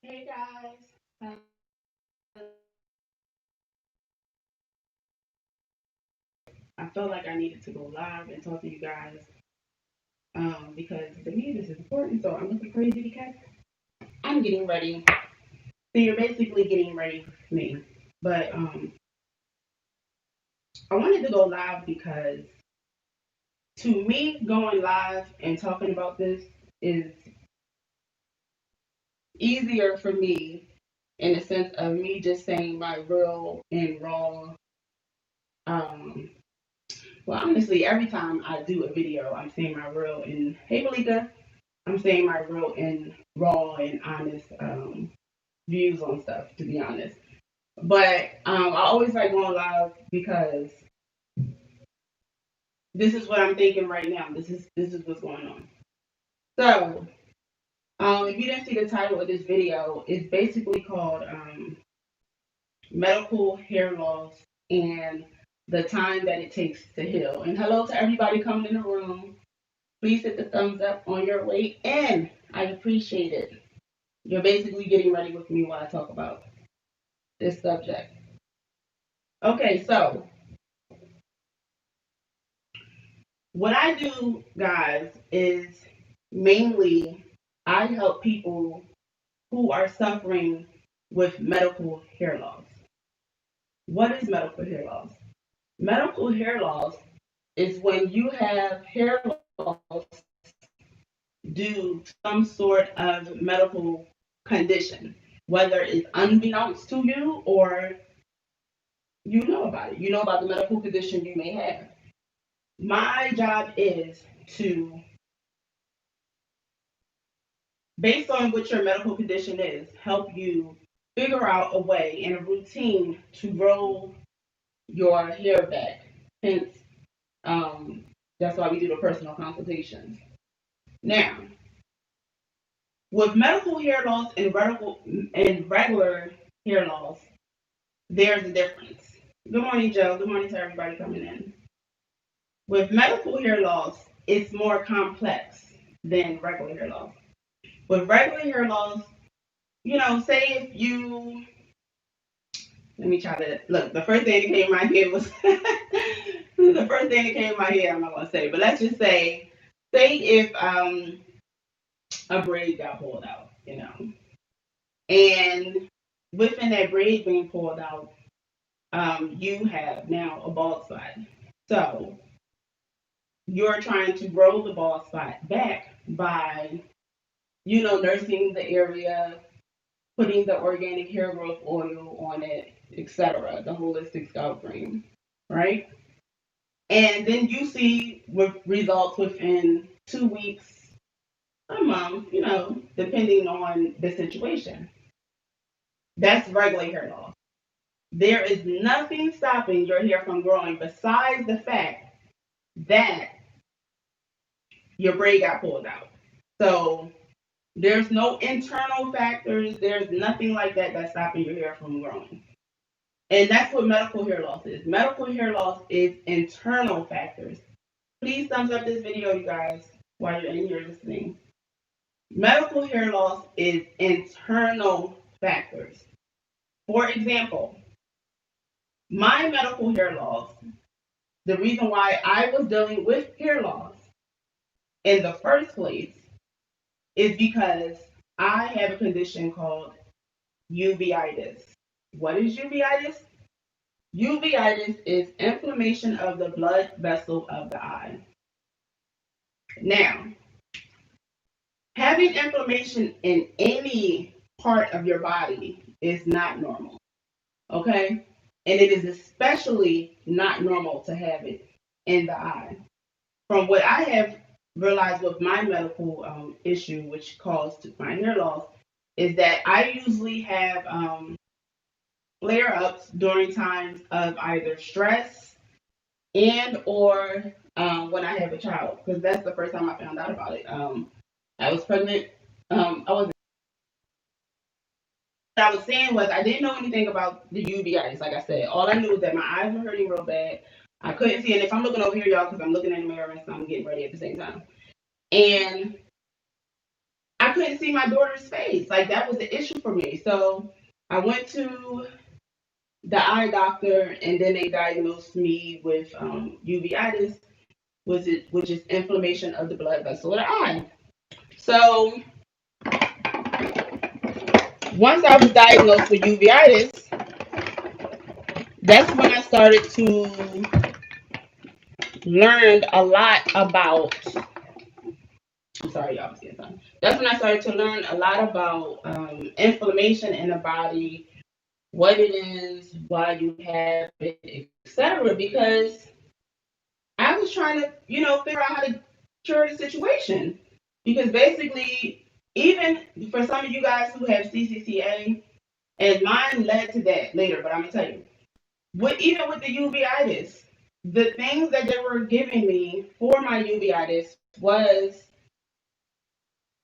Hey guys, I felt like I needed to go live and talk to you guys because to me this is important. So I'm looking crazy because I'm getting ready. So you're basically getting ready for me. But I wanted to go live because to me, going live and talking about this is easier for me in the sense of me just saying my real and raw. Um, well, honestly, every time I do a video, I'm saying my real and hey, Malika, I'm saying my real and raw and honest views on stuff, to be honest. But I always like going live because this is what I'm thinking right now. This is what's going on. So, if you didn't see the title of this video, it's basically called Medical Hair Loss and the Time That It Takes to Heal. And hello to everybody coming in the room. Please hit the thumbs up on your way in. I appreciate it. You're basically getting ready with me while I talk about this subject. Okay, so what I do, guys, is mainly I help people who are suffering with medical hair loss. What is medical hair loss? Medical hair loss is when you have hair loss due to some sort of medical condition, whether it's unbeknownst to you or you know about it. You know about the medical condition you may have. My job is to, based on what your medical condition is, help you figure out a way and a routine to grow your hair back. Hence, that's why we do the personal consultations. Now, with medical hair loss and regular hair loss, there's a difference. Good morning, Joe. Good morning to everybody coming in. With medical hair loss, it's more complex than regular hair loss. With regular hair loss, say if you, let me try to look. The first thing that came in my head was the first thing that came in my head. I'm not gonna say, but let's just say if a braid got pulled out, and within that braid being pulled out, you have now a bald spot. So you're trying to grow the bald spot back by, nursing the area, putting the organic hair growth oil on it, etc., the holistic scalp cream, right? And then you see results within 2 weeks, a month, depending on the situation. That's regular hair loss. There is nothing stopping your hair from growing besides the fact that your braid got pulled out. So there's no internal factors, there's nothing like that that's stopping your hair from growing. And that's what medical hair loss is. Medical hair loss is internal factors. Please thumbs up this video, you guys, while you're in here listening. Medical hair loss is internal factors. For example, my medical hair loss, the reason why I was dealing with hair loss in the first place is because I have a condition called uveitis. What is uveitis? Uveitis is inflammation of the blood vessel of the eye. Now, having inflammation in any part of your body is not normal, okay? And it is especially not normal to have it in the eye. From what I have realized with my medical issue, which caused my hair loss, is that I usually have flare-ups during times of either stress and or when I have a child, because that's the first time I found out about it. I was pregnant. I was. What I was saying was I didn't know anything about the uveitis. Like I said, all I knew was that my eyes were hurting real bad. I couldn't see, and if I'm looking over here, y'all, because I'm looking in the mirror and so I'm getting ready at the same time, and I couldn't see my daughter's face. Like, that was the issue for me. So I went to the eye doctor, and then they diagnosed me with uveitis, which is inflammation of the blood vessel of the eye. So once I was diagnosed with uveitis, that's when I started to learn a lot about. I'm sorry, y'all was getting something. That's when I started to learn a lot about inflammation in the body, what it is, why you have it, etc. Because I was trying to, figure out how to cure the situation. Because basically, even for some of you guys who have ccca, and mine led to that later, but I'm gonna tell you, even with the uveitis, the things that they were giving me for my uveitis was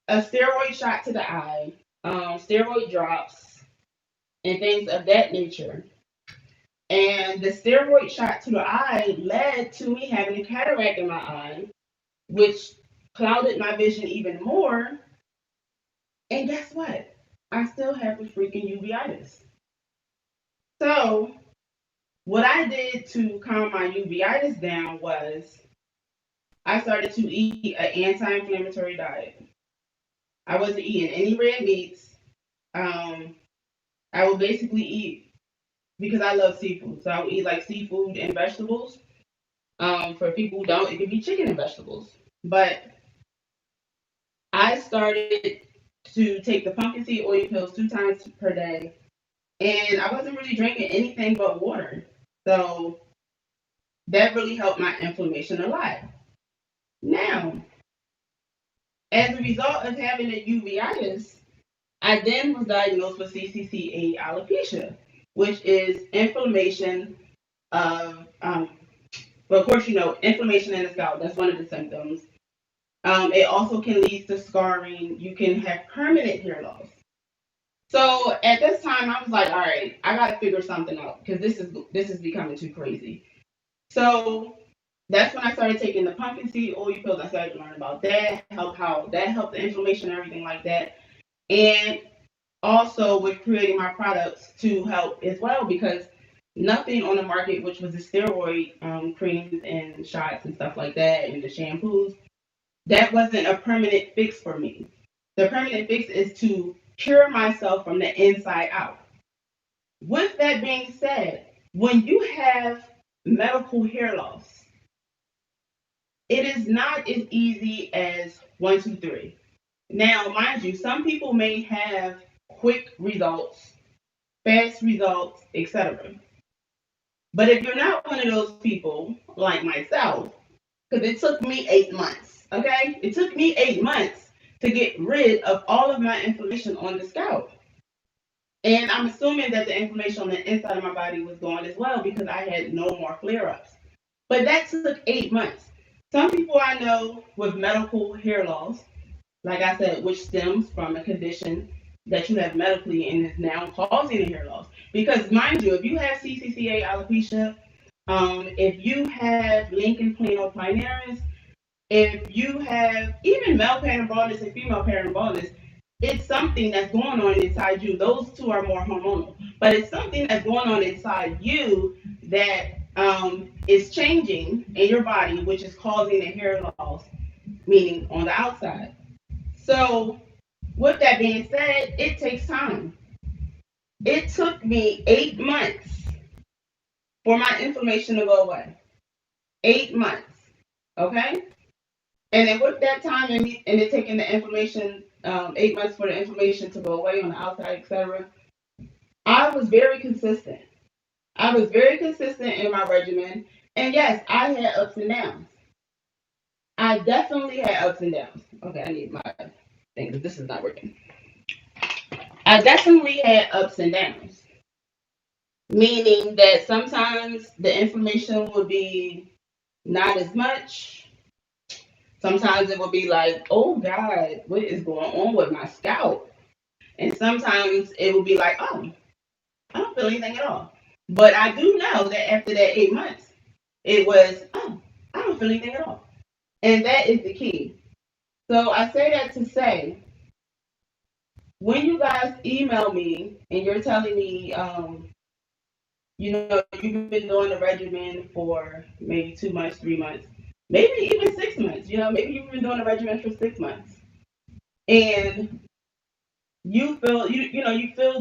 a steroid shot to the eye, steroid drops, and things of that nature. And the steroid shot to the eye led to me having a cataract in my eye, which clouded my vision even more. And guess what? I still have the freaking uveitis. So, what I did to calm my uveitis down was I started to eat an anti-inflammatory diet. I wasn't eating any red meats. I would basically eat, because I love seafood, so I would eat like seafood and vegetables. For people who don't, it could be chicken and vegetables. But I started to take the pumpkin seed oil pills 2 times per day, and I wasn't really drinking anything but water. So that really helped my inflammation a lot. Now, as a result of having a uveitis, I then was diagnosed with ccca alopecia, which is inflammation of, well, of course, inflammation in the scalp. That's one of the symptoms. It also can lead to scarring. You can have permanent hair loss. So at this time, I was like, all right, I got to figure something out because this is becoming too crazy. So that's when I started taking the pumpkin seed oil pills. I started to learn about that, how that helped the inflammation and everything like that. And also with creating my products to help as well, because nothing on the market, which was the steroid creams and shots and stuff like that, and the shampoos, that wasn't a permanent fix for me. The permanent fix is to cure myself from the inside out. With that being said, when you have medical hair loss, it is not as easy as 1, 2, 3. Now, mind you, some people may have quick results, fast results, etc. But if you're not one of those people like myself, because it took me 8 months, okay? It took me 8 months to get rid of all of my inflammation on the scalp. And I'm assuming that the inflammation on the inside of my body was gone as well because I had no more flare ups. But that took 8 months. Some people I know with medical hair loss, like I said, which stems from a condition that you have medically and is now causing a hair loss. Because mind you, if you have ccca alopecia, if you have Lincoln planoplanaris, if you have even male pattern baldness and female pattern baldness, it's something that's going on inside you. Those two are more hormonal, but it's something that's going on inside you that is changing in your body, which is causing a hair loss, meaning on the outside. So, with that being said, it takes time. It took me 8 months for my inflammation to go away. 8 months, okay? And then with that time and it taking the inflammation, 8 months for the inflammation to go away on the outside, etc., I was very consistent. I was very consistent in my regimen. And yes, I had ups and downs. I definitely had ups and downs. Okay, I need my thing because this is not working. I definitely had ups and downs, meaning that sometimes the inflammation would be not as much. Sometimes it would be like, oh God, what is going on with my scalp? And sometimes it would be like, oh, I don't feel anything at all. But I do know that after that 8 months, it was, oh, I don't feel anything at all. And that is the key. So I say that to say when you guys email me and you're telling me, you've been doing the regimen for maybe 2 months, 3 months, maybe even 6 months. Maybe you've been doing the regimen for 6 months, and you feel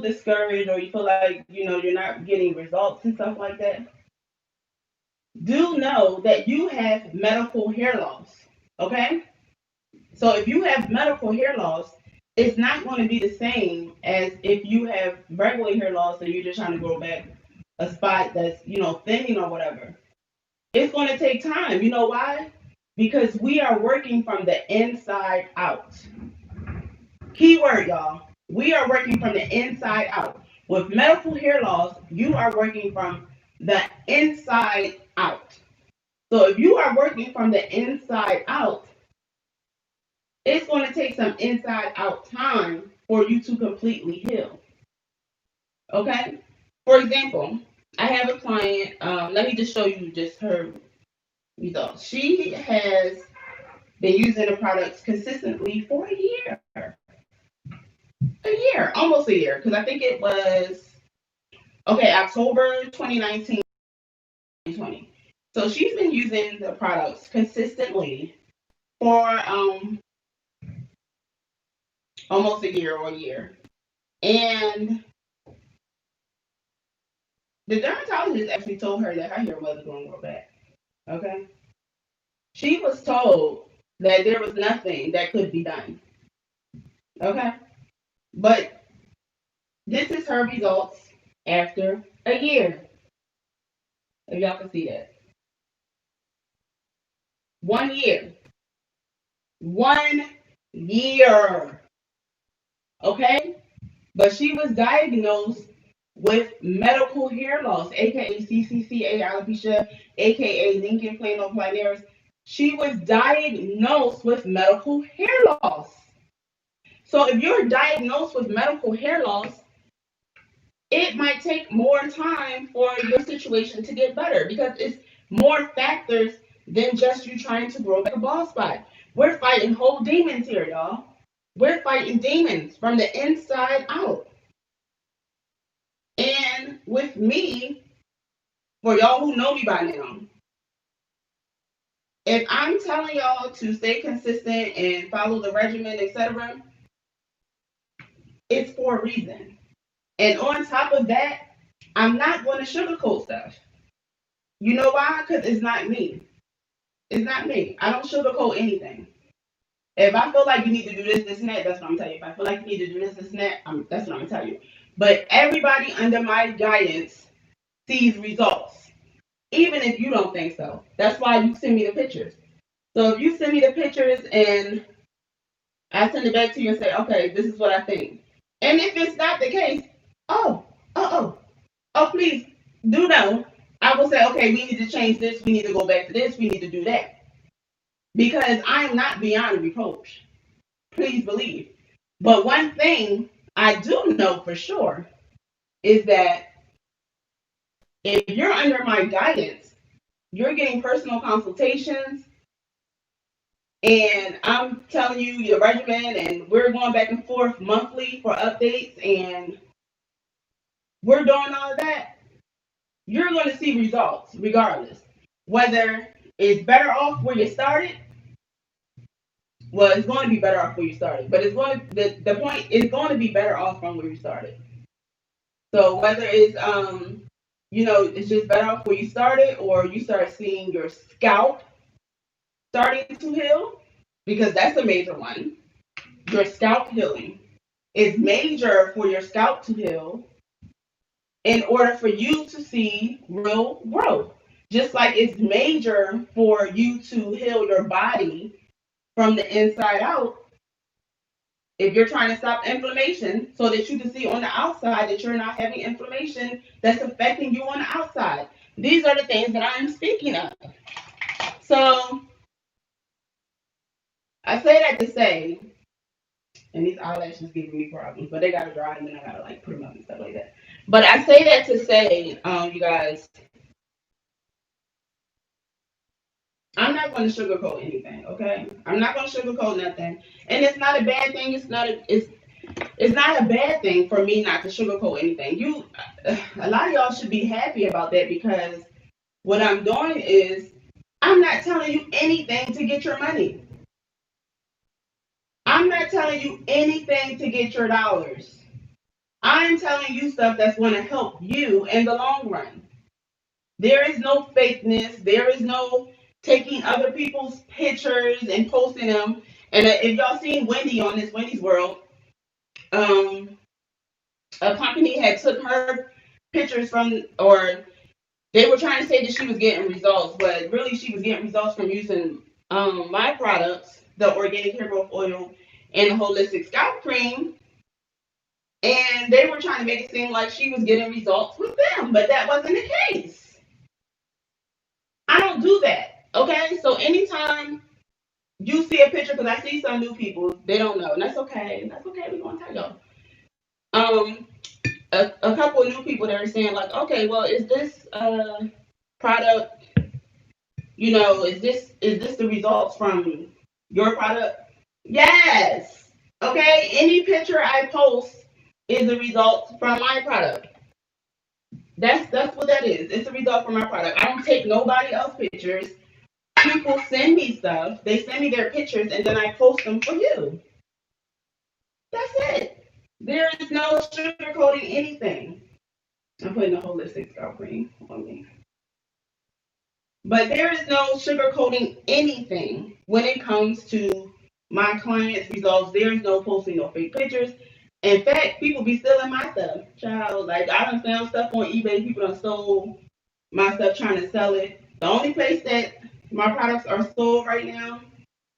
discouraged, or you feel like you're not getting results and stuff like that. Do know that you have medical hair loss. Okay, so if you have medical hair loss, it's not going to be the same as if you have regular hair loss and you're just trying to grow back a spot that's thinning or whatever. It's going to take time. You know why? Because we are working from the inside out. Keyword, y'all. We are working from the inside out. With medical hair loss, you are working from the inside out. So if you are working from the inside out, it's going to take some inside out time for you to completely heal. Okay? For example, I have a client. Let me just show you just her results. She has been using the products consistently for a year. Almost a year. Because I think it was, October 2019, 2020. So she's been using the products consistently for almost a year or a year. And the dermatologist actually told her that her hair wasn't going to grow back. Okay? She was told that there was nothing that could be done. Okay? But this is her results after a year. If y'all can see that. 1 year. 1 year. Okay? But she was diagnosed with medical hair loss, aka ccca, alopecia, aka Lincoln planoplanaris. She was diagnosed with medical hair loss. So if you're diagnosed with medical hair loss, it might take more time for your situation to get better because it's more factors than just you trying to grow back a bald spot. We're fighting whole demons here, y'all. We're fighting demons from the inside out. And with me, for y'all who know me by now, if I'm telling y'all to stay consistent and follow the regimen, etc., it's for a reason. And on top of that, I'm not going to sugarcoat stuff. You know why? Because it's not me. It's not me. I don't sugarcoat anything. If I feel like you need to do this, this, and that, that's what I'm telling you. If I feel like you need to do this, this, and that, that's what I'm going to tell you. But everybody under my guidance sees results, even if you don't think so. That's why you send me the pictures. So if you send me the pictures and I send it back to you and say, okay, this is what I think. And if it's not the case, please do know. I will say, okay, we need to change this. We need to go back to this. We need to do that. Because I'm not beyond reproach. Please believe. But one thing I do know for sure is that if you're under my guidance, you're getting personal consultations, and I'm telling you your regimen, and we're going back and forth monthly for updates, and we're doing all of that, you're going to see results regardless. Whether it's better off where you started, well, it's going to be better off where you started, but the point is going to be better off from where you started. So whether it's it's just better off where you started, or you start seeing your scalp starting to heal, because that's a major one. Your scalp healing is major for your scalp to heal in order for you to see real growth. Just like it's major for you to heal your body from the inside out, if you're trying to stop inflammation so that you can see on the outside that you're not having inflammation that's affecting you on the outside. These are the things that I am speaking of. So I say that to say, and these eyelashes giving me problems, but they gotta dry and then I gotta like put them up and stuff like that. But I say that to say, you guys, I'm not going to sugarcoat anything, okay? I'm not going to sugarcoat nothing, and it's not a bad thing. It's not. It's not a bad thing for me not to sugarcoat anything. A lot of y'all should be happy about that, because what I'm doing is I'm not telling you anything to get your money. I'm not telling you anything to get your dollars. I'm telling you stuff that's going to help you in the long run. There is no fakeness. There is no taking other people's pictures and posting them. And if y'all seen Wendy on this Wendy's World, um, a company had took her pictures from, or they were trying to say that she was getting results, but really she was getting results from using my products, the organic hair growth oil and the holistic scalp cream. And they were trying to make it seem like she was getting results with them, but that wasn't the case. I don't do that. Okay, so anytime you see a picture, because I see some new people, they don't know, and that's okay. That's okay. We're gonna tell y'all. Um, a couple of new people that are saying like, okay, well, is this product, is this the results from your product? Yes. Okay. Any picture I post is a result from my product. That's what that is. It's a result from my product. I don't take nobody else's pictures. People send me stuff. They send me their pictures, and then I post them for you. That's it. There is no sugarcoating anything. I'm putting a holistic scalp cream on me. But there is no sugarcoating anything when it comes to my clients' results. There's no posting no fake pictures. In fact, people be stealing my stuff. Child, like I done found stuff on eBay. People done stole my stuff trying to sell it. The only place that my products are sold right now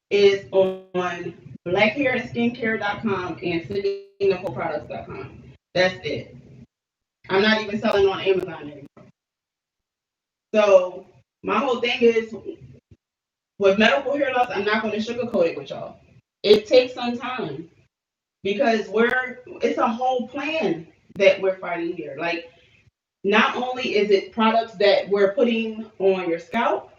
is on blackhairandskincare.com and citynicoleproducts.com. That's it. I'm not even selling on Amazon anymore. So my whole thing is, with medical hair loss, I'm not going to sugarcoat it with y'all. It takes some time, because it's a whole plan that we're fighting here. Like, not only is it products that we're putting on your scalp,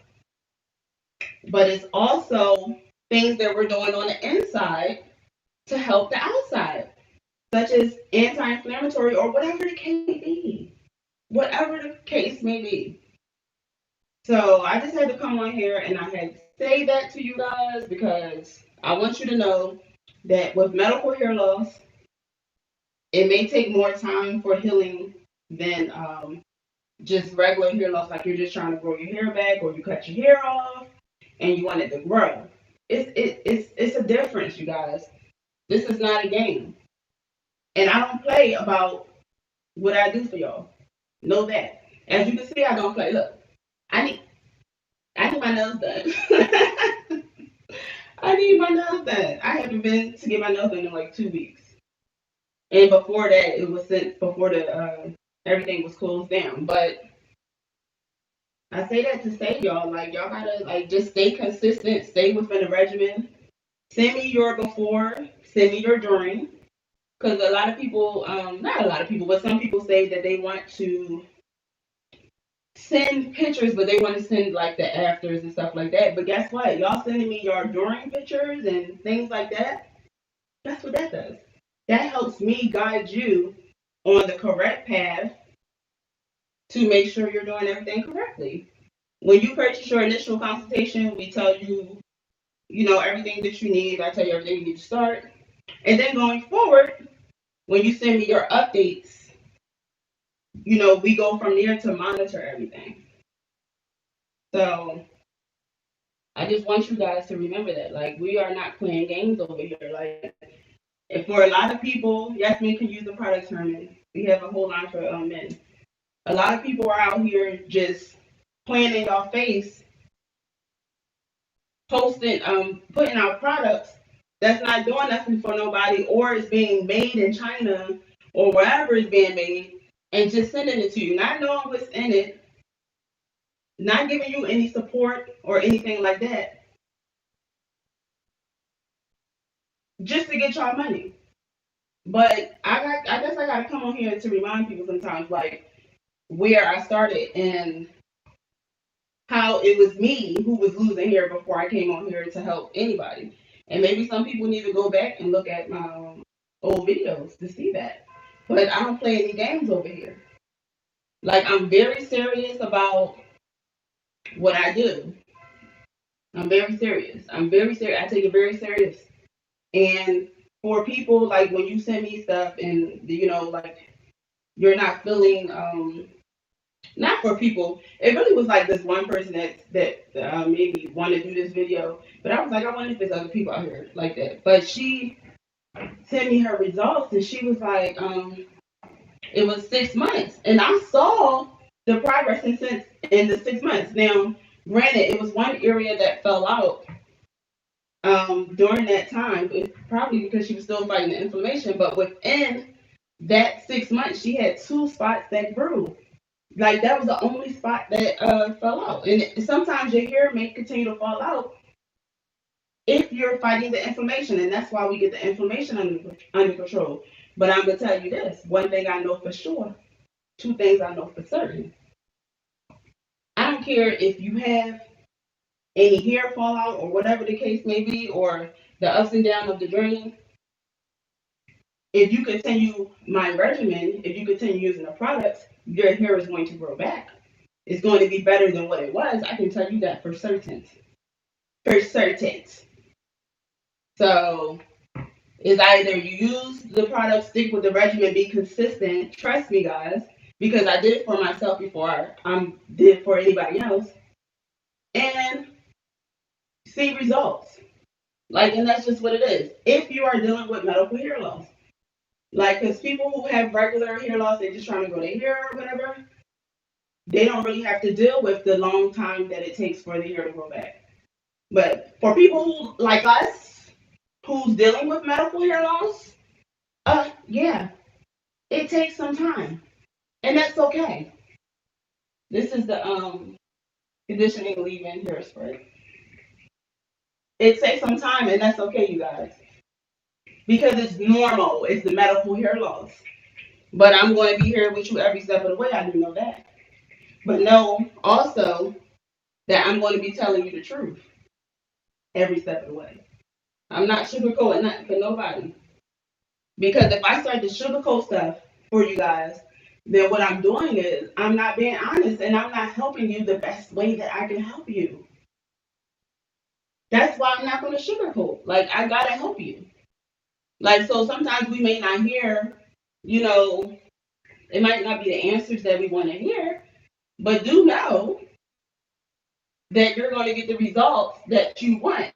but it's also things that we're doing on the inside to help the outside, such as anti-inflammatory or whatever the case may be. Whatever the case may be. So I just had to come on here and I had to say that to you guys, because I want you to know that with medical hair loss, it may take more time for healing than just regular hair loss, like you're just trying to grow your hair back, or you cut your hair off and you want it to grow. It's a difference, you guys. This is not a game. And I don't play about what I do for y'all. Know that. As you can see, I don't play. Look, I need my nails done. I need my nails done. I haven't been to get my nails done in like 2 weeks. And before that, it was since before the everything was closed down. But I say that to say, y'all, like, y'all gotta like just stay consistent, stay within the regimen. Send me your before, send me your during. Because a lot of people, not a lot of people, but some people say that they want to send pictures, but they want to send like the afters and stuff like that. But guess what? Y'all sending me your during pictures and things like that. That's what that does. That helps me guide you on the correct path to make sure you're doing everything correctly. When you purchase your initial consultation, we tell you, everything that you need. I tell you everything you need to start. And then going forward, when you send me your updates, we go from there to monitor everything. So I just want you guys to remember that. Like, we are not playing games over here. Like, if for a lot of people, yes, men can use the product, Herman. We have a whole line for men. A lot of people are out here just playing in your face, posting, putting out products that's not doing nothing for nobody, or it's being made in China or wherever it's being made, and just sending it to you, not knowing what's in it, not giving you any support or anything like that, just to get y'all money. But I guess I gotta come on here to remind people sometimes, like, where I started and how it was me who was losing hair before I came on here to help anybody. And maybe some people need to go back and look at my old videos to see that. But I don't play any games over here. Like, I'm very serious about what I do. I'm very serious. I'm very serious. I take it very serious. And for people, like, when you send me stuff and, like, you're not feeling, not for people, it really was like this one person that made me want to do this video. But I was like, I wonder if there's other people out here like that. But she sent me her results and she was like, it was 6 months. And I saw the progress in the 6 months. Now, granted, it was one area that fell out during that time, probably because she was still fighting the inflammation. But within that 6 months, she had two spots that grew. Like, that was the only spot that fell out. And sometimes your hair may continue to fall out if you're fighting the inflammation, and that's why we get the inflammation under control. But I'm gonna tell you this: one thing I know for sure, two things I know for certain. I don't care if you have any hair fallout or whatever the case may be, or the ups and downs of the journey. If you continue my regimen, if you continue using the products, your hair is going to grow back. It's going to be better than what it was. I can tell you that for certain. For certain. So it's either you use the product, stick with the regimen, be consistent. Trust me, guys, because I did it for myself before I did it for anybody else, and see results. Like, and that's just what it is. If you are dealing with medical hair loss, like, because people who have regular hair loss, they're just trying to grow their hair or whatever, they don't really have to deal with the long time that it takes for the hair to grow back. But for people who, like us, who's dealing with medical hair loss, yeah, it takes some time, and that's okay. This is the conditioning leave-in hairspray. It takes some time, and that's okay, you guys, because it's normal. It's the medical hair loss. But I'm going to be here with you every step of the way. I do know that. But know also that I'm going to be telling you the truth every step of the way. I'm not sugarcoating nothing for nobody. Because if I start to sugarcoat stuff for you guys, then what I'm doing is I'm not being honest and I'm not helping you the best way that I can help you. That's why I'm not going to sugarcoat. Like, I got to help you. Like, so sometimes we may not hear, it might not be the answers that we want to hear, but do know that you're going to get the results that you want.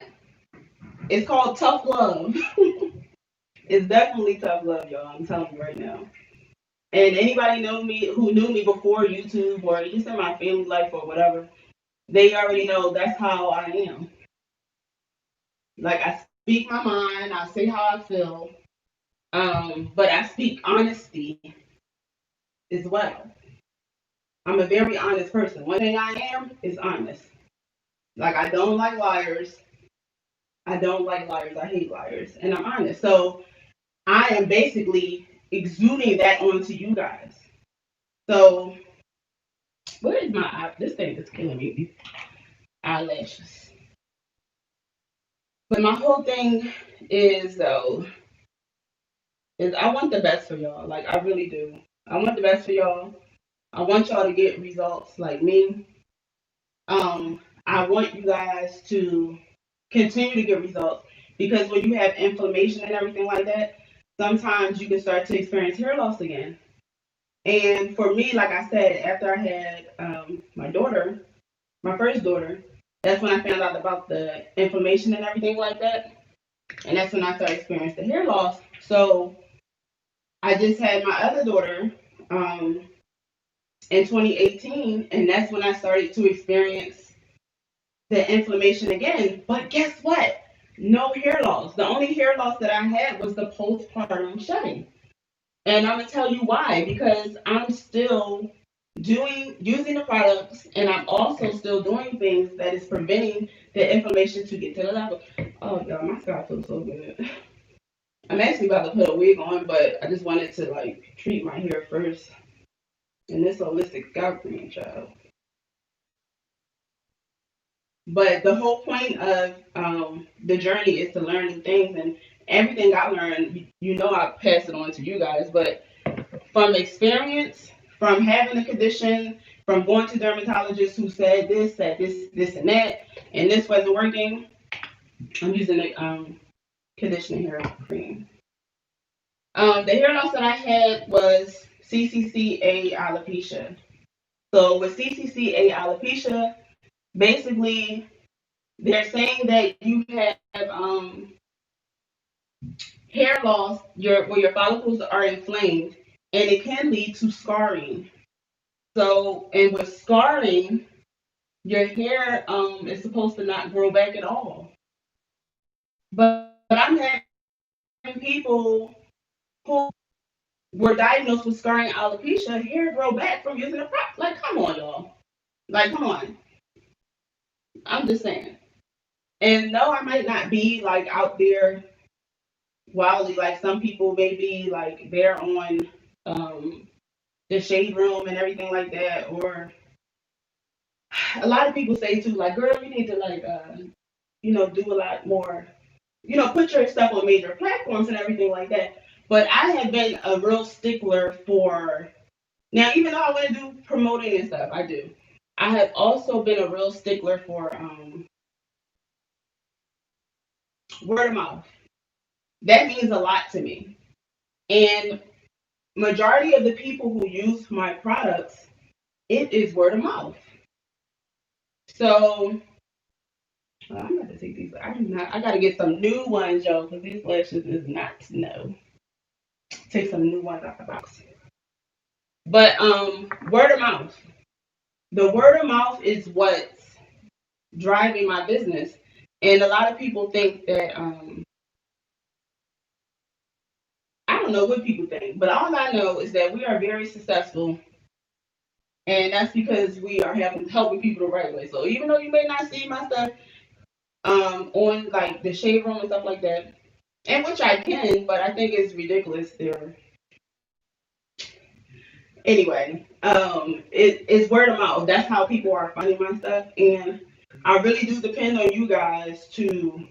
It's called tough love. It's definitely tough love, y'all. I'm telling you right now. And anybody who knew me before YouTube or just in my family life or whatever, they already know that's how I am. Like, I speak my mind, I say how I feel, but I speak honesty as well. I'm a very honest person. One thing I am is honest. Like, I don't like liars. I don't like liars. I hate liars. And I'm honest. So I am basically exuding that onto you guys. So, where is my eye? This thing is killing me. These eyelashes. But my whole thing is, though, is I want the best for y'all. Like, I really do. I want the best for y'all. I want y'all to get results like me. I want you guys to continue to get results because when you have inflammation and everything like that, sometimes you can start to experience hair loss again. And for me, like I said, after I had my daughter, my first daughter, that's when I found out about the inflammation and everything like that. And that's when I started experiencing the hair loss. So I just had my other daughter in 2018, and that's when I started to experience the inflammation again. But guess what? No hair loss. The only hair loss that I had was the postpartum shedding. And I'm gonna tell you why. Because I'm still using the products, and I'm also still doing things that is preventing the inflammation to get to the level. Oh, y'all, my scalp feels so good. I'm actually about to put a wig on, but I just wanted to like treat my hair first. And this holistic scalp cream, child. But the whole point of the journey is to learn new things, everything I learned, I pass it on to you guys. But from experience, from having the condition, from going to dermatologists who said this, and that, and this wasn't working, I'm using the conditioning hair cream. The hair loss that I had was ccca alopecia. So with ccca alopecia, basically they're saying that you have hair loss, where your follicles are inflamed, and it can lead to scarring. So, and with scarring, your hair is supposed to not grow back at all. But I'm having people who were diagnosed with scarring alopecia, hair grow back from using a product. Like, come on, y'all. Like, come on. I'm just saying. And no, I might not be like out there wildly like some people may be, like they're on the shade room and everything like that. Or a lot of people say too, like, girl, you need to like do a lot more, put your stuff on major platforms and everything like that. But I have been a real stickler for, now, even though I want to do promoting and stuff, I do. I have also been a real stickler for word of mouth. That means a lot to me. And majority of the people who use my products, it is word of mouth. So I'm about to take these. I gotta get some new ones, y'all, because these lashes is not no. Take some new ones out the box. But word of mouth. The word of mouth is what's driving my business. And a lot of people think that I don't know what people think, but all I know is that we are very successful, and that's because we are helping people the right way. So even though you may not see my stuff on like the shade room and stuff like that, and which I can, but I think it's ridiculous there. Anyway, it's word of mouth. That's how people are finding my stuff, and I really do depend on you guys to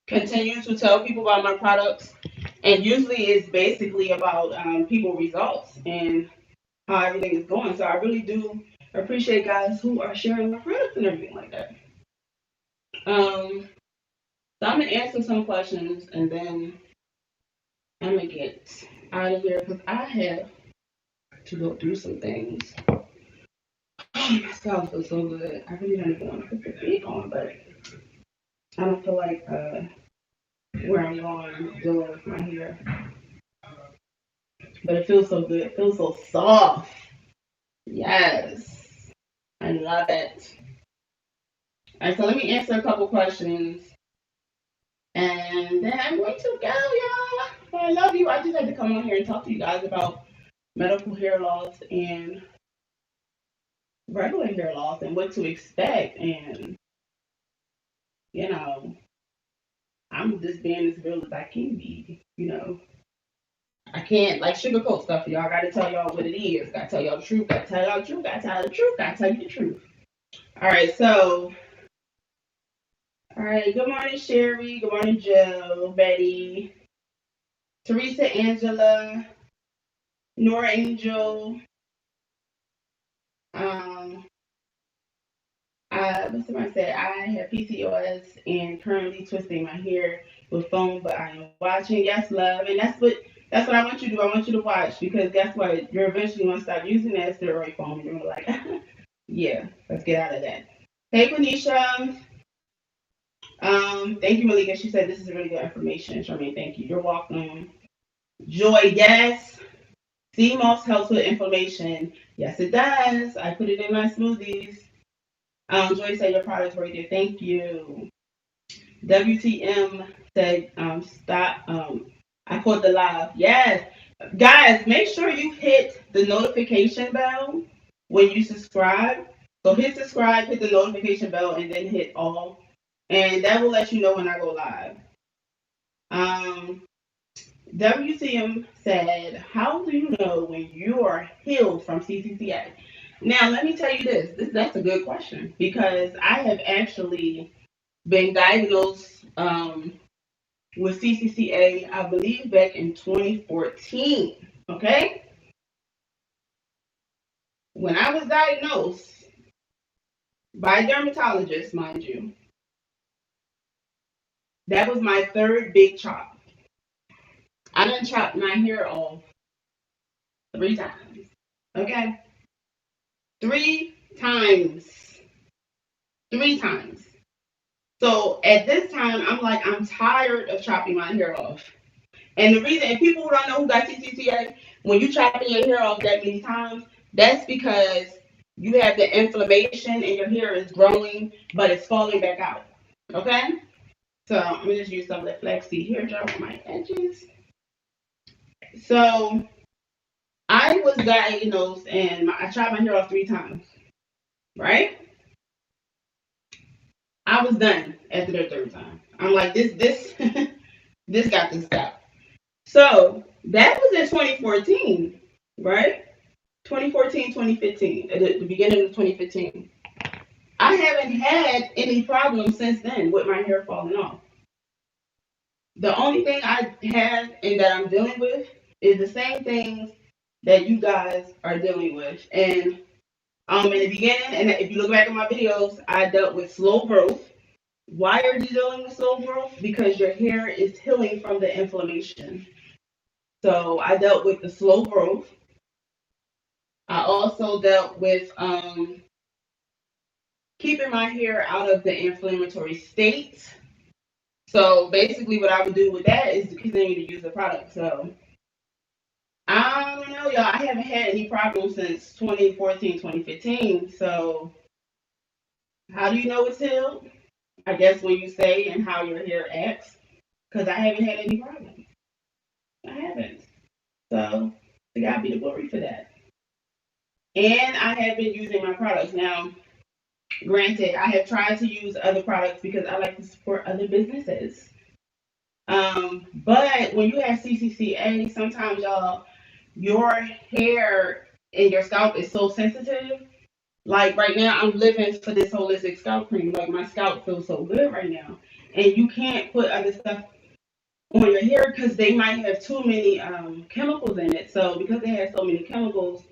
continue to tell people about my products. And usually it's basically about people results and how everything is going. So I really do appreciate guys who are sharing my products and everything like that. So I'm gonna answer some questions and then I'm gonna get out of here because I have to go through some things. Oh, my scalp feels so good. I really don't even want to put the wig on, but I don't feel like where I'm going dealing with my hair. But it feels so good. It feels so soft. Yes. I love it. All right, so let me answer a couple questions. And then I'm going to go, y'all. I love you. I just had to come on here and talk to you guys about medical hair loss and regular hair loss and what to expect. And, I'm just being as real as I can be, I can't like sugarcoat stuff for y'all. I gotta tell y'all what it is. Gotta tell y'all the truth. Gotta tell y'all the truth. Gotta tell you the truth. Gotta tell you the truth. All right, so all right, good morning, Sherry. Good morning, Joe, Betty, Teresa, Angela, Nora Angel. What somebody said, I have PCOS and currently twisting my hair with foam, but I am watching. Yes, love, and that's what I want you to do. I want you to watch because guess what? You're eventually gonna start using that steroid foam. You're gonna be like, yeah, let's get out of that. Hey, Quenisha. Thank you, Malika. She said this is really good information. Charmaine, thank you. You're welcome. Joy, yes. Sea moss helps with inflammation. Yes, it does. I put it in my smoothies. Joy said your product's right there. Thank you. WTM said, stop. I caught the live. Yes. Guys, make sure you hit the notification bell when you subscribe. So hit subscribe, hit the notification bell, and then hit all. And that will let you know when I go live. WCM said, how do you know when you are healed from ccca? Now, let me tell you that's a good question because I have actually been diagnosed with ccca, I believe back in 2014. Okay, when I was diagnosed by a dermatologist, mind you, that was my third big chop. I done chopped my hair off 3 times. Okay, 3 times. 3 times. So at this time, I'm like, I'm tired of chopping my hair off. And the reason, and people who don't know who got ccca, when you chopping your hair off that many times, that's because you have the inflammation and your hair is growing, but it's falling back out. Okay? So I'm gonna just use some of the flaxseed hair gel on my edges. So I was diagnosed and I chopped my hair off 3 times, right? I was done after the third time. I'm like, this this got to stop. So that was in 2014, right? 2014, 2015, at the beginning of 2015. I haven't had any problems since then with my hair falling off. The only thing I have and that I'm dealing with is the same things that you guys are dealing with. And in the beginning, and if you look back at my videos, I dealt with slow growth. Why are you dealing with slow growth? Because your hair is healing from the inflammation. So I dealt with the slow growth. I also dealt with keeping my hair out of the inflammatory state. So basically, what I would do with that is to continue to use the product. So I don't know, y'all. I haven't had any problems since 2014, 2015. So how do you know it's healed? I guess when you say and how your hair acts, because I haven't had any problems. I haven't. So to God be the glory for that. And I have been using my products. Now, granted, I have tried to use other products because I like to support other businesses. But when you have ccca, sometimes y'all, your hair and your scalp is so sensitive. Like right now, I'm living for this holistic scalp cream. Like my scalp feels so good right now, and you can't put other stuff on your hair because they might have too many chemicals in it. So because they have so many chemicals,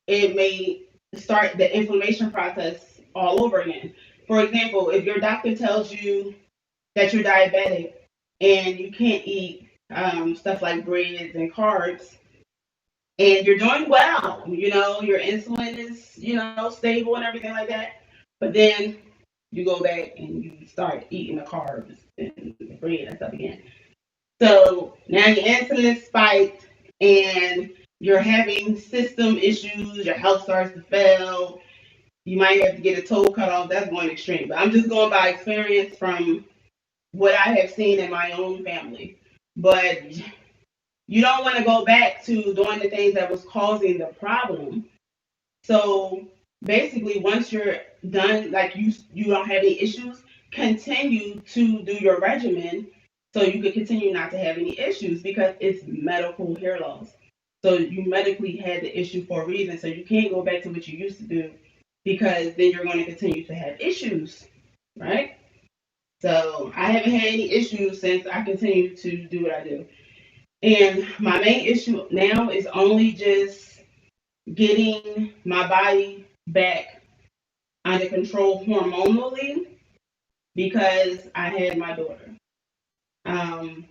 it may start the inflammation process all over again. For example, if your doctor tells you that you're diabetic and you can't eat stuff like breads and carbs, and you're doing well, your insulin is, stable and everything like that, but then you go back and you start eating the carbs and the bread and stuff again. So now your insulin spiked and you're having system issues, your health starts to fail. You might have to get a toe cut off. That's going extreme. But I'm just going by experience from what I have seen in my own family. But you don't want to go back to doing the things that was causing the problem. So basically, once you're done, like you don't have any issues, continue to do your regimen so you can continue not to have any issues because it's medical hair loss. So you medically had the issue for a reason. So you can't go back to what you used to do because then you're going to continue to have issues, right? So I haven't had any issues since I continue to do what I do. And my main issue now is only just getting my body back under control hormonally because I had my daughter. Um,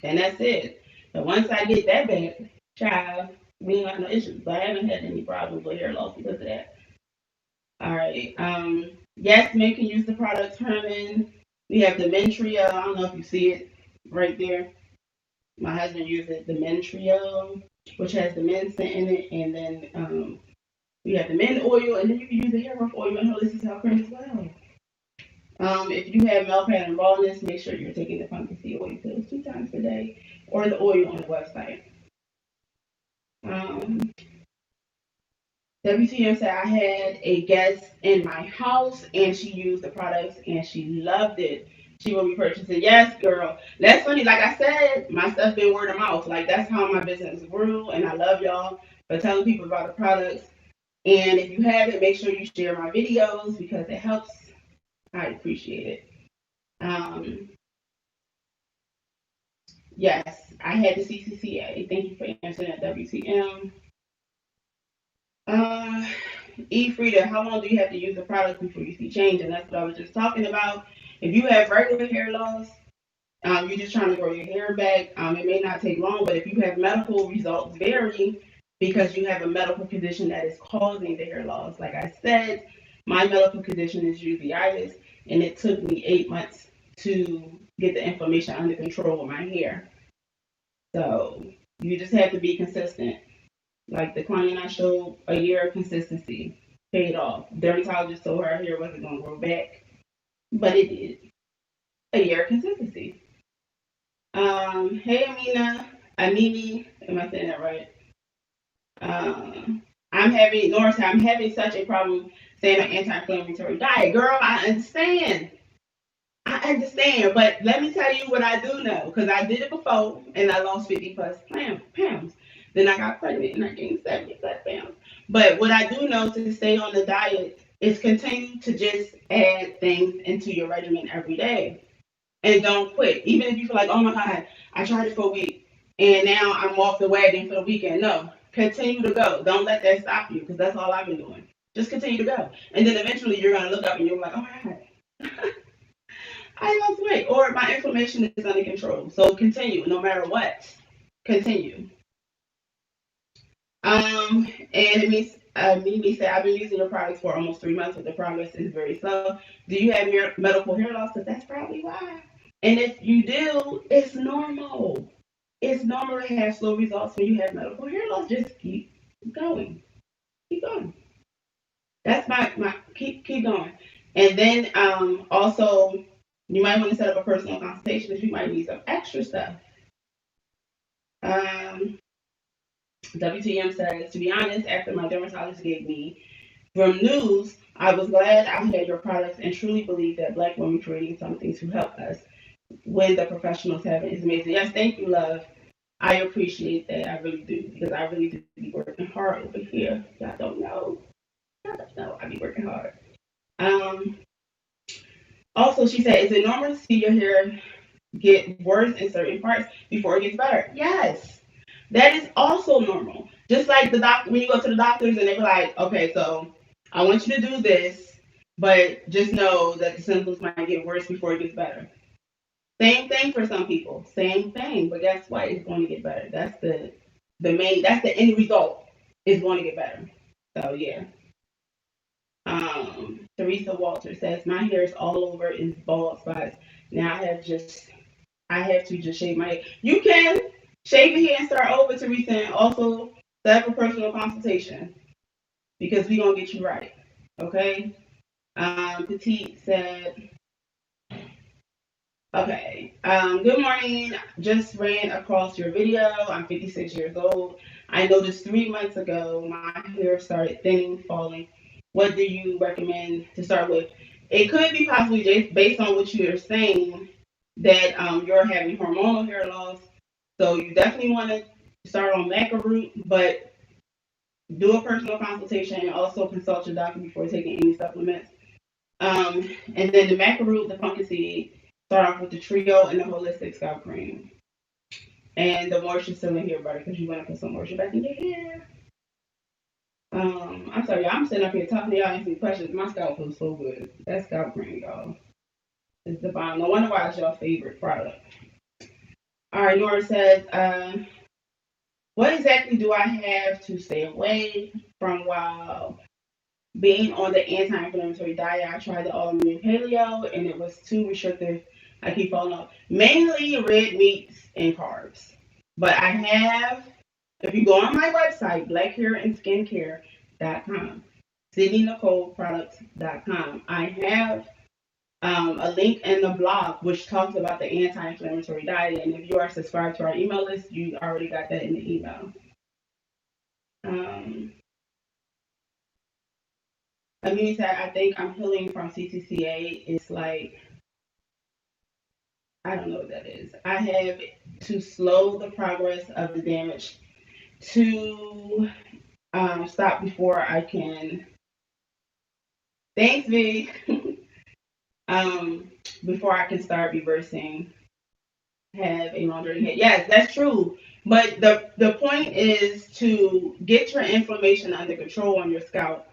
and that's it. But once I get that back, child, we ain't got no issues. But I haven't had any problems with hair loss because of that. All right. Yes, men can use the product Herman. We have the Mentria. I don't know if you see it right there. My husband uses the Mentrio, which has the men scent in it, and then we have the men oil, and then you can use the hair growth oil and holistic scalp cream as well. If you have male pattern baldness, make sure you're taking the pumpkin seed oil pills 2 times a day, or the oil on the website. Um, WTM said I had a guest in my house and she used the products and she loved it. She will be purchasing. Yes, girl. That's funny. Like I said, my stuff been word of mouth. Like that's how my business grew, and I love y'all for telling people about the products. And if you have it, make sure you share my videos because it helps. I appreciate it. Um, Yes, I had the ccca. Thank you for answering that, WTM. uh Frida, how long do you have to use the product before you see change? And that's what I was just talking about. If you have regular hair loss, you're just trying to grow your hair back, it may not take long, but if you have medical results vary because you have a medical condition that is causing the hair loss. Like I said, my medical condition is uveitis, and it took me 8 months to get the inflammation under control with my hair. So you just have to be consistent. Like the client I showed, a year of consistency paid off. Dermatologist told her hair wasn't going to grow back, but it did. A year of consistency. Hey Amina, Amini, am I saying that right? I'm having such a problem saying an anti-inflammatory diet. Girl, I understand. I understand, but let me tell you what I do know, because I did it before and I lost 50 plus pounds. Then I got pregnant and I gained 70 plus pounds. But what I do know to stay on the diet is continue to just add things into your regimen every day and don't quit. Even if you feel like, oh my God, I tried it for a week and now I'm off the wagon for the weekend. No, continue to go. Don't let that stop you, because that's all I've been doing. Just continue to go. And then eventually you're going to look up and you're like, oh my God, I lost weight, or my inflammation is under control. So continue, no matter what. Continue. And Mimi said, I've been using your products for almost 3 months, but the progress is very slow. Do you have your medical hair loss? Because that's probably why. And if you do, it's normal. It's normal to have slow results when you have medical hair loss. Just keep going. Keep going. That's my keep going. And then also you might want to set up a personal consultation if you might need some extra stuff. Um, WTM says, to be honest, after my dermatologist gave me from news, I was glad I had your products and truly believe that Black women creating something to help us when the professionals have it is amazing. Yes, thank you, love. I appreciate that. I really do, because I really do be working hard over here. Y'all don't know. Y'all don't know. I be working hard. Um, Also, she said, is it normal to see your hair get worse in certain parts before it gets better? Yes, that is also normal. Just like the doctor, when you go to the doctors and they're like, okay, so I want you to do this, but just know that the symptoms might get worse before it gets better. Same thing for some people. Same thing, but guess what? It's going to get better. That's that's the end result. It's going to get better. So yeah. Teresa Walter says, my hair is all over in bald spots. Now I have to just shave my head. You can shave your hair and start over, Teresa, and also set up a personal consultation, because we're gonna get you right. Okay? Petite said, okay. Good morning. Just ran across your video. I'm 56 years old. I noticed 3 months ago my hair started thinning, falling. What do you recommend to start with? It could be possibly just based on what you're saying that you're having hormonal hair loss. So you definitely want to start on maca root, but do a personal consultation and also consult your doctor before taking any supplements. And then the maca root, the pumpkin seed, start off with the trio and the holistic scalp cream. And the moisture sealing hair butter, because you want to put some moisture back in your hair. I'm sorry, y'all. I'm sitting up here talking to y'all answering questions. My scalp feels so good. That scalp cream, y'all, is the bomb. No wonder why it's your favorite product. All right, Nora says, what exactly do I have to stay away from while being on the anti-inflammatory diet? I tried the all-immune paleo and it was too restrictive. I keep falling off. Mainly red meats and carbs. But I have, if you go on my website, blackhairandskincare.com, SydneyNicoleProducts.com, I have a link in the blog which talks about the anti-inflammatory diet. And if you are subscribed to our email list, you already got that in the email. I mean, that I think I'm healing from ccca. It's like, I don't know what that is. I have to slow the progress of the damage to stop before I can. Thanks, V. Before I can start reversing have a longer hair. Yes, that's true. But the point is to get your inflammation under control on your scalp,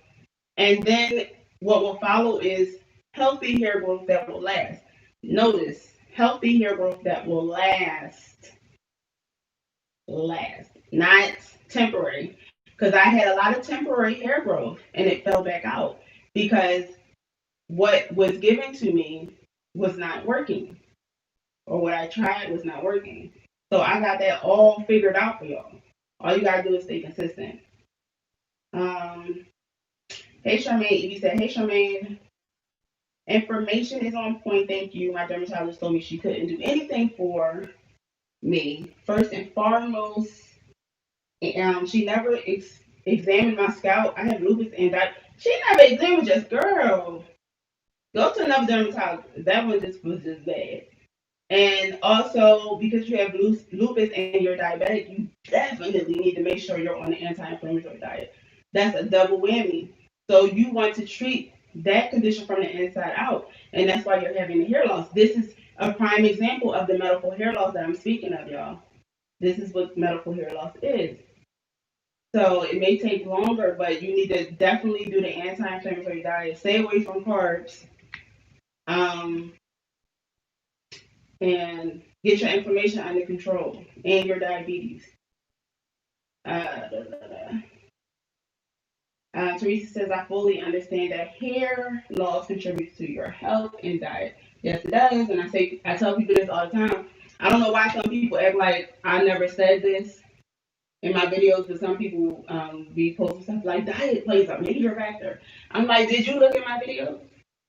and then what will follow is healthy hair growth that will last. Notice healthy hair growth that will last, not temporary. Because I had a lot of temporary hair growth and it fell back out because what was given to me was not working, or what I tried was not working. So I got that all figured out for y'all. All you gotta do is stay consistent. Um, hey Charmaine, Evie said, hey Charmaine, information is on point. Thank you. My dermatologist told me she couldn't do anything for me. First and foremost, she never examined my scalp. I have lupus and that. She never examined just girl. Go to another dermatologist. That one just was just bad. And also, because you have lupus and you're diabetic, you definitely need to make sure you're on an anti-inflammatory diet. That's a double whammy. So you want to treat that condition from the inside out, and that's why you're having the hair loss. This is a prime example of the medical hair loss that I'm speaking of, y'all. This is what medical hair loss is. So it may take longer, but you need to definitely do the anti-inflammatory diet. Stay away from carbs. Um, and get your inflammation under control and your diabetes. Teresa says, I fully understand that hair loss contributes to your health and diet. Yes, it does. And I tell people this all the time. I don't know why some people act like I never said this in my videos, but some people be posting stuff like diet plays a major factor. I'm like, did you look at my videos?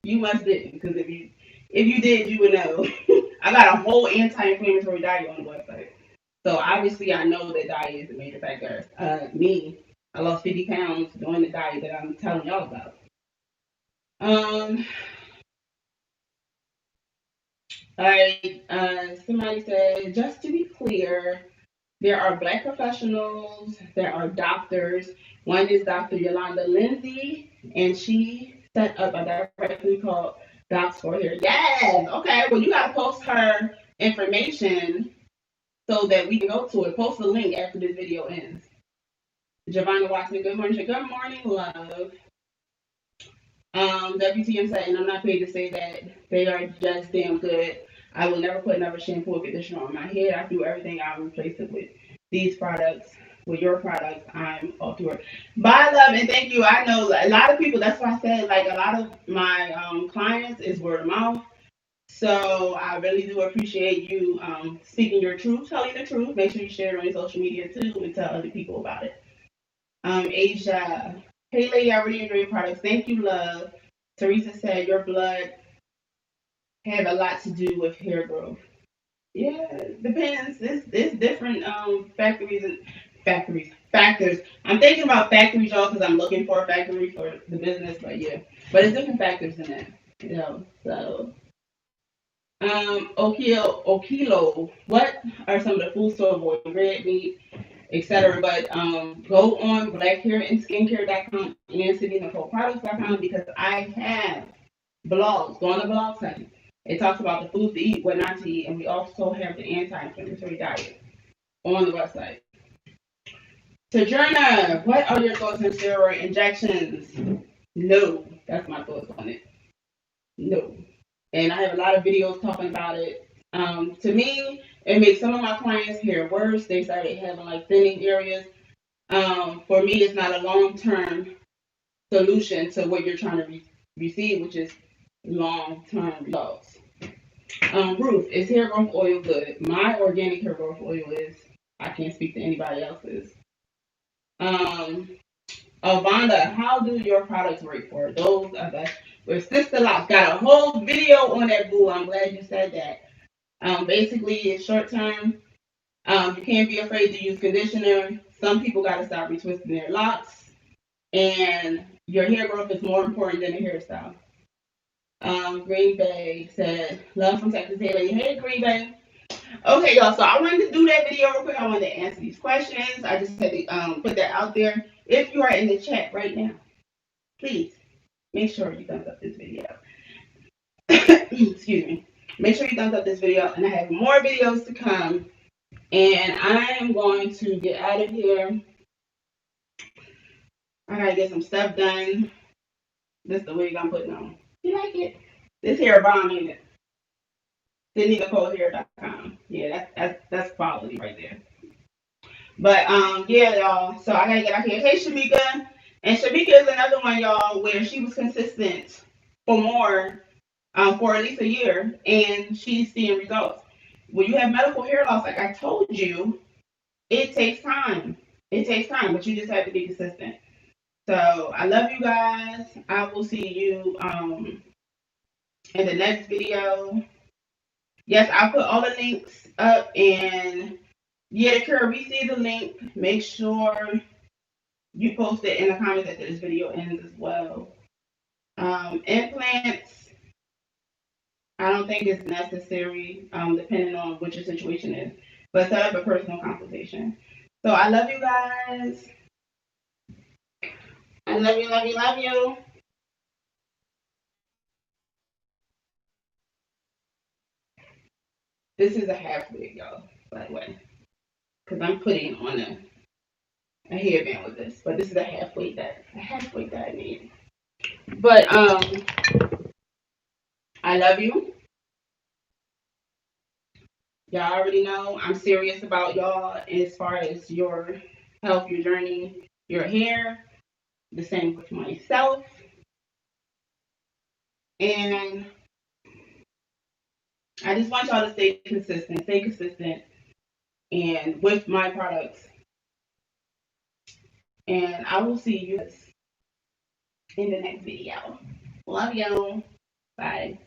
You must didn't, because if you did, you would know. I got a whole anti-inflammatory diet on the website. So obviously I know that diet is a major factor. I lost 50 pounds doing the diet that I'm telling y'all about. All right, somebody said, just to be clear, there are Black professionals, there are doctors. One is Dr. Yolanda Lindsay, and she set up a directory called Docs for Hair. Yes, okay, well, you got to post her information so that we can go to it. Post the link after this video ends. Giovanna Watson, good morning. Good morning, love. WTM said, and I'm not paid to say that they are just damn good. I will never put another shampoo or conditioner on my head. I do everything. I'll replace it with these products. With your products, I'm all to it. Bye, love, and thank you. I know a lot of people. That's why I said, like, a lot of my clients is word of mouth. So I really do appreciate you speaking your truth, telling the truth. Make sure you share it on your social media too, and tell other people about it. Asia, hey lady, I really enjoy your products. Thank you, love. Teresa said your blood have a lot to do with hair growth. Yeah, depends. It's different factors. I'm thinking about factories, y'all, because I'm looking for a factory for the business. But yeah, but it's different factors in that. You know, so Okilo, what are some of the foods to avoid? Red meat, etc. But go on blackhairandskincare.com and citynicoleproducts.com because I have blogs. Go on the blog site. It talks about the foods to eat, what not to eat, and we also have the anti-inflammatory diet on the website. Sojourner, what are your thoughts on steroid injections? No, that's my thoughts on it. No. And I have a lot of videos talking about it. To me, it makes some of my clients' hair worse. They started having like thinning areas. For me, it's not a long-term solution to what you're trying to receive, which is long-term results. Ruth, is hair growth oil good? My organic hair growth oil is. I can't speak to anybody else's. Vonda, how do your products work for those of us with Sister Locks? Got a whole video on that, boo. I'm glad you said that. Basically, it's short term. You can't be afraid to use conditioner. Some people got to stop retwisting their locks. And your hair growth is more important than the hairstyle. Green Bay said, love from Texas. Hey, Green Bay. Okay, y'all. So I wanted to do that video real quick. I wanted to answer these questions. I just had to put that out there. If you are in the chat right now, please make sure you thumbs up this video. Excuse me. Make sure you thumbs up this video, and I have more videos to come. And I am going to get out of here. I gotta get some stuff done. This is the wig I'm putting on. You like it? This hair bomb, ain't it? SydneyNicoleHair.com. Yeah, that's quality right there. But yeah, y'all. So I gotta get out here. Hey, Shamika, and Shamika is another one, y'all, where she was consistent for more, for at least a year, and she's seeing results. When you have medical hair loss, like I told you, it takes time. It takes time, but you just have to be consistent. So I love you guys. I will see you in the next video. Yes, I'll put all the links up, and yeah, Curry, see the link. Make sure you post it in the comments after this video ends as well. Implants, I don't think it's necessary, depending on what your situation is. But set up a personal consultation. So I love you guys. I love you, love you, love you. This is a half wig, y'all, by the way. Because I'm putting on a hairband with this. But this is a half wig that I made. But I love you. Y'all already know I'm serious about y'all as far as your health, your journey, your hair. The same with myself. And I just want y'all to stay consistent, and with my products. And I will see you in the next video. Love y'all. Bye.